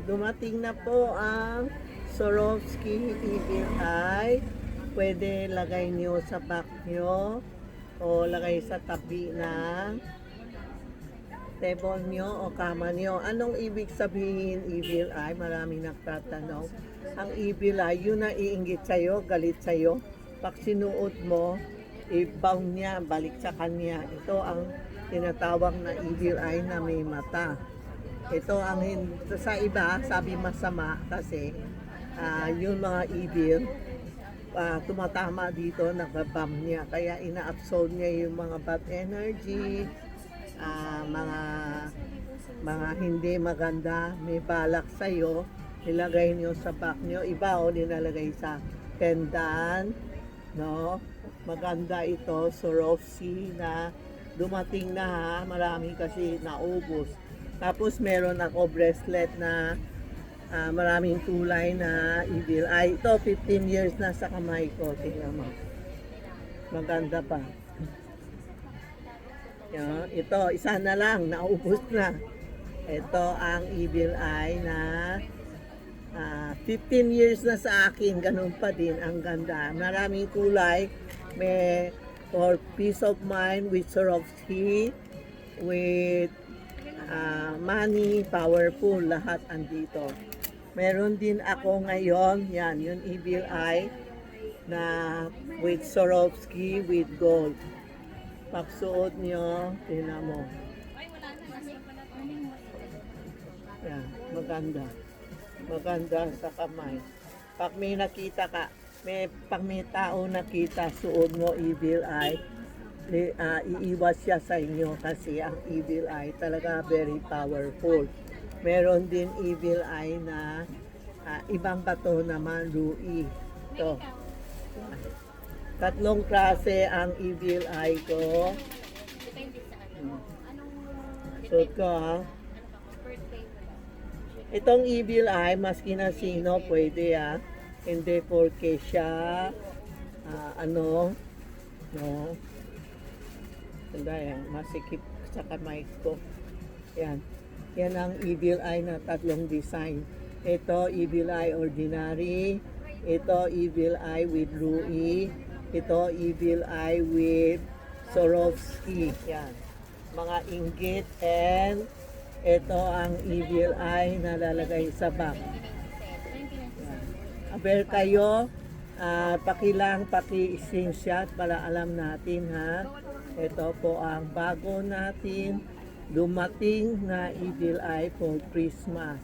dumating na po ang Swarovski Evil Eye. Pwede lagay nyo sa back nyo o lagay sa tabi ng table nyo o kama nyo. Anong ibig sabihin Evil Eye? Maraming nagtatanong. Ang Evil Eye, yun na iinggit sa'yo, galit sa'yo. Pag sinuot mo, i-bound niya, balik sa kanya. Ito ang tinatawag na Evil Eye na may mata. Ito ang sa iba, sabi masama kasi yung mga evil, tumatama dito, nagbabam niya. Kaya ina-absorb niya yung mga bad energy, mga hindi maganda, may balak sa'yo, nilagay niyo sa back niyo. Iba o nilalagay sa pendant, no? Maganda ito, Swarovski na dumating na ha, marami kasi naubos. Tapos meron ako bracelet na maraming kulay na Evil Eye. Ito 15 years na sa kamay ko. Tingnan mo. Maganda pa. Yan. Ito, isa na lang. Naubos na. Ito ang Evil Eye na 15 years na sa akin. Ganun pa din. Ang ganda. Maraming kulay. May for peace of mind with Swarovski, with money, powerful, lahat andito. Meron din ako ngayon, yan, yung Evil Eye na with Swarovski, with gold. Pagsuot nyo, tingnan mo. Yan, maganda. Maganda sa kamay. Pag may nakita ka, pag may tao nakita, suot mo Evil Eye, iiwas siya sa inyo kasi ang Evil Eye talaga very powerful. Meron din Evil Eye na ibang bato naman, Rui. Ito. Tatlong klase ang Evil Eye ko. Suot ko ha. Itong Evil Eye, maski na sino pwede ha. Hindi porke siya no. Yan, masikip sa kamay ko. Yan. Yan ang Evil Eye na tatlong design. Ito, Evil Eye Ordinary. Ito, Evil Eye with Rui. Ito, Evil Eye with Swarovski. Yan. Mga inggit. And ito ang Evil Eye na lalagay sa back. Aber kayo, paki-screenshot para alam natin ha. Ito po ang bago natin dumating na Evil Eye for Christmas.